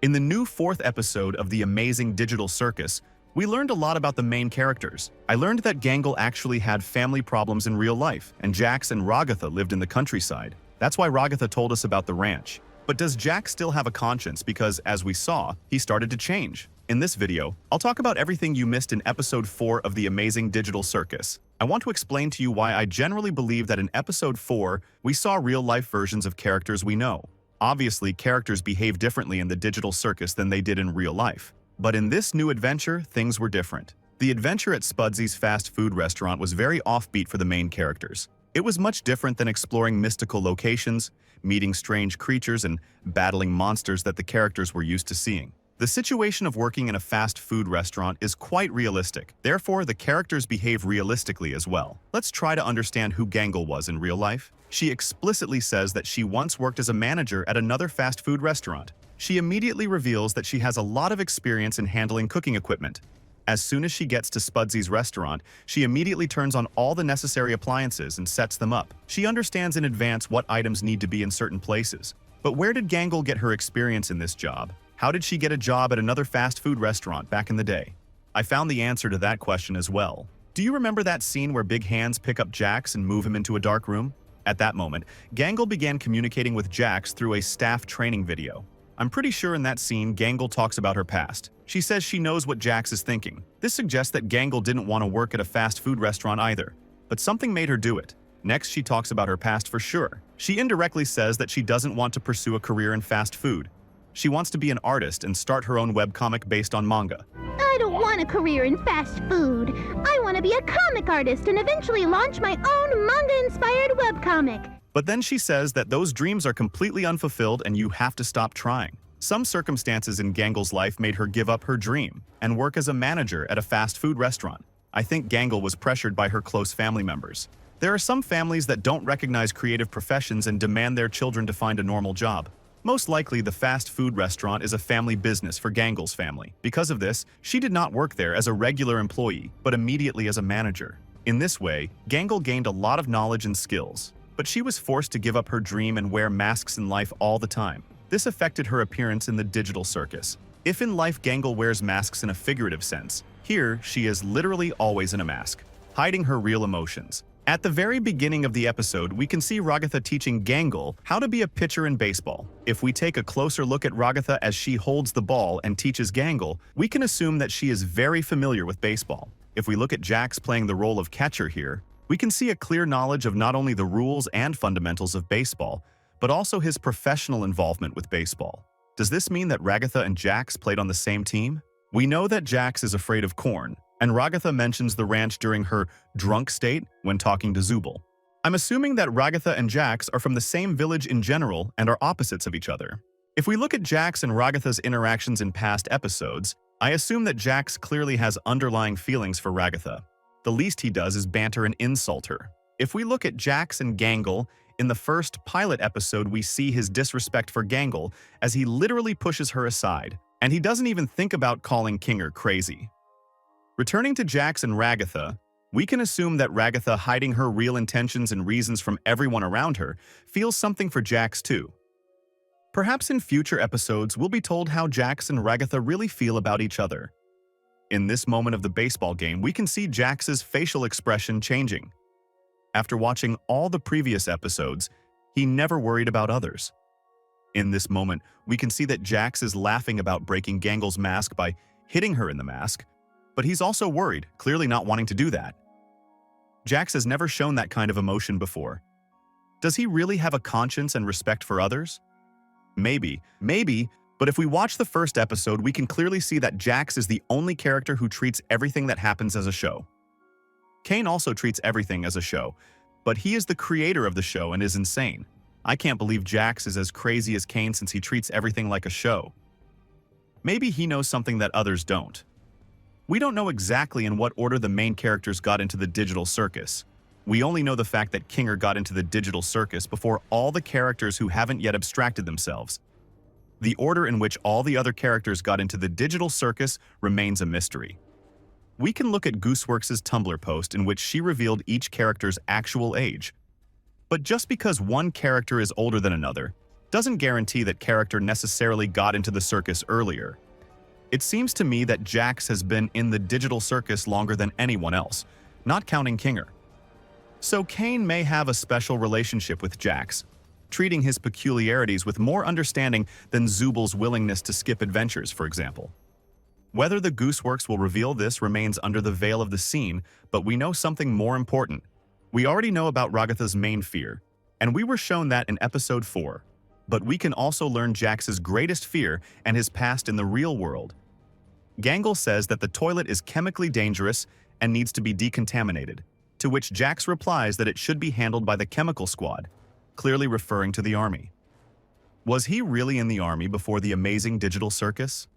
In the new fourth episode of the Amazing Digital Circus, we learned a lot about the main characters. I learned that Gangle actually had family problems in real life, and Jax and Ragatha lived in the countryside. That's why Ragatha told us about the ranch. But does Jax still have a conscience? Because, as we saw, he started to change. In this video, I'll talk about everything you missed in episode 4 of the Amazing Digital Circus. I want to explain to you why I generally believe that in episode 4, we saw real-life versions of characters we know. Obviously, characters behave differently in the digital circus than they did in real life. But in this new adventure, things were different. The adventure at Spudsy's fast food restaurant was very offbeat for the main characters. It was much different than exploring mystical locations, meeting strange creatures, and battling monsters that the characters were used to seeing. The situation of working in a fast food restaurant is quite realistic. Therefore, the characters behave realistically as well. Let's try to understand who Gangle was in real life. She explicitly says that she once worked as a manager at another fast food restaurant. She immediately reveals that she has a lot of experience in handling cooking equipment. As soon as she gets to Spudsy's restaurant, she immediately turns on all the necessary appliances and sets them up. She understands in advance what items need to be in certain places. But where did Gangle get her experience in this job? How did she get a job at another fast food restaurant back in the day? I found the answer to that question as well. Do you remember that scene where Big Hands pick up Jax and move him into a dark room? At that moment, Gangle began communicating with Jax through a staff training video. I'm pretty sure in that scene, Gangle talks about her past. She says she knows what Jax is thinking. This suggests that Gangle didn't want to work at a fast food restaurant either, but something made her do it. Next, she talks about her past for sure. She indirectly says that she doesn't want to pursue a career in fast food. She wants to be an artist and start her own webcomic based on manga. I don't want a career in fast food. I want to be a comic artist and eventually launch my own manga-inspired webcomic. But then she says that those dreams are completely unfulfilled and you have to stop trying. Some circumstances in Gangle's life made her give up her dream and work as a manager at a fast food restaurant. I think Gangle was pressured by her close family members. There are some families that don't recognize creative professions and demand their children to find a normal job. Most likely, the fast food restaurant is a family business for Gangle's family. Because of this, she did not work there as a regular employee, but immediately as a manager. In this way, Gangle gained a lot of knowledge and skills. But she was forced to give up her dream and wear masks in life all the time. This affected her appearance in the digital circus. If in life Gangle wears masks in a figurative sense, here she is literally always in a mask, hiding her real emotions. At the very beginning of the episode, we can see Ragatha teaching Gangle how to be a pitcher in baseball. If we take a closer look at Ragatha as she holds the ball and teaches Gangle, we can assume that she is very familiar with baseball. If we look at Jax playing the role of catcher here, we can see a clear knowledge of not only the rules and fundamentals of baseball, but also his professional involvement with baseball. Does this mean that Ragatha and Jax played on the same team? We know that Jax is afraid of corn, and Ragatha mentions the ranch during her drunk state when talking to Zubul. I'm assuming that Ragatha and Jax are from the same village in general and are opposites of each other. If we look at Jax and Ragatha's interactions in past episodes, I assume that Jax clearly has underlying feelings for Ragatha. The least he does is banter and insult her. If we look at Jax and Gangle, in the first pilot episode we see his disrespect for Gangle as he literally pushes her aside, and he doesn't even think about calling Kinger crazy. Returning to Jax and Ragatha, we can assume that Ragatha, hiding her real intentions and reasons from everyone around her, feels something for Jax too. Perhaps in future episodes we'll be told how Jax and Ragatha really feel about each other. In this moment of the baseball game, we can see Jax's facial expression changing. After watching all the previous episodes, he never worried about others. In this moment, we can see that Jax is laughing about breaking Gangle's mask by hitting her in the mask, but he's also worried, clearly not wanting to do that. Jax has never shown that kind of emotion before. Does he really have a conscience and respect for others? Maybe, but if we watch the first episode, we can clearly see that Jax is the only character who treats everything that happens as a show. Kane also treats everything as a show, but he is the creator of the show and is insane. I can't believe Jax is as crazy as Kane since he treats everything like a show. Maybe he knows something that others don't. We don't know exactly in what order the main characters got into the digital circus. We only know the fact that Kinger got into the digital circus before all the characters who haven't yet abstracted themselves. The order in which all the other characters got into the digital circus remains a mystery. We can look at Gooseworks' Tumblr post in which she revealed each character's actual age. But just because one character is older than another, doesn't guarantee that character necessarily got into the circus earlier. It seems to me that Jax has been in the digital circus longer than anyone else, not counting Kinger. So Kane may have a special relationship with Jax, treating his peculiarities with more understanding than Zubal's willingness to skip adventures, for example. Whether the Gooseworks will reveal this remains under the veil of the scene, but we know something more important. We already know about Ragatha's main fear, and we were shown that in episode 4. But we can also learn Jax's greatest fear and his past in the real world. Gangle says that the toilet is chemically dangerous and needs to be decontaminated, to which Jax replies that it should be handled by the chemical squad, clearly referring to the army. Was he really in the army before the Amazing Digital Circus?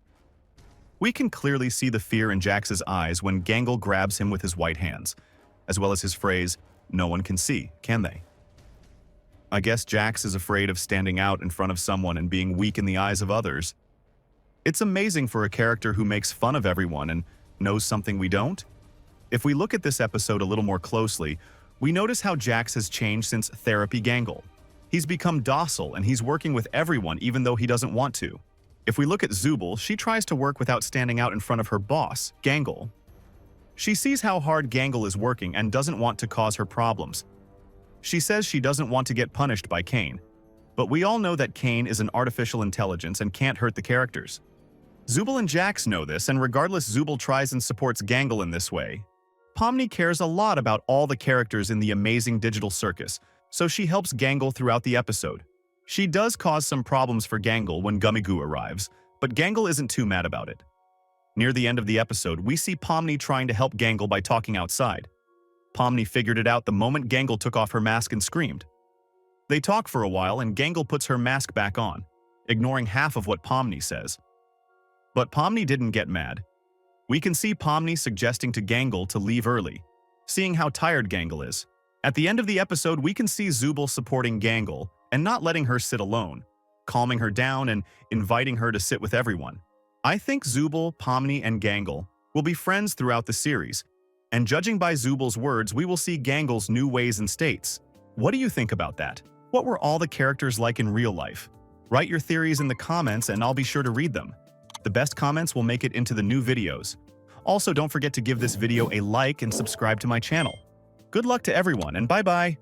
We can clearly see the fear in Jax's eyes when Gangle grabs him with his white hands, as well as his phrase, "No one can see, can they?" I guess Jax is afraid of standing out in front of someone and being weak in the eyes of others. It's amazing for a character who makes fun of everyone and knows something we don't. If we look at this episode a little more closely, we notice how Jax has changed since Therapy Gangle. He's become docile and he's working with everyone even though he doesn't want to. If we look at Zubal, she tries to work without standing out in front of her boss, Gangle. She sees how hard Gangle is working and doesn't want to cause her problems. She says she doesn't want to get punished by Kane. But we all know that Kane is an artificial intelligence and can't hurt the characters. Zubal and Jax know this, and regardless, Zubal tries and supports Gangle in this way. Pomni cares a lot about all the characters in the Amazing Digital Circus, so she helps Gangle throughout the episode. She does cause some problems for Gangle when Gummigoo arrives, but Gangle isn't too mad about it. Near the end of the episode, we see Pomni trying to help Gangle by talking outside. Pomni figured it out the moment Gangle took off her mask and screamed. They talk for a while and Gangle puts her mask back on, ignoring half of what Pomni says. But Pomni didn't get mad. We can see Pomni suggesting to Gangle to leave early, seeing how tired Gangle is. At the end of the episode, we can see Zubal supporting Gangle and not letting her sit alone, calming her down and inviting her to sit with everyone. I think Zubal, Pomni, and Gangle will be friends throughout the series, and judging by Zubal's words, we will see Gangle's new ways and states. What do you think about that? What were all the characters like in real life? Write your theories in the comments and I'll be sure to read them. The best comments will make it into the new videos. Also, don't forget to give this video a like and subscribe to my channel. Good luck to everyone, and bye-bye!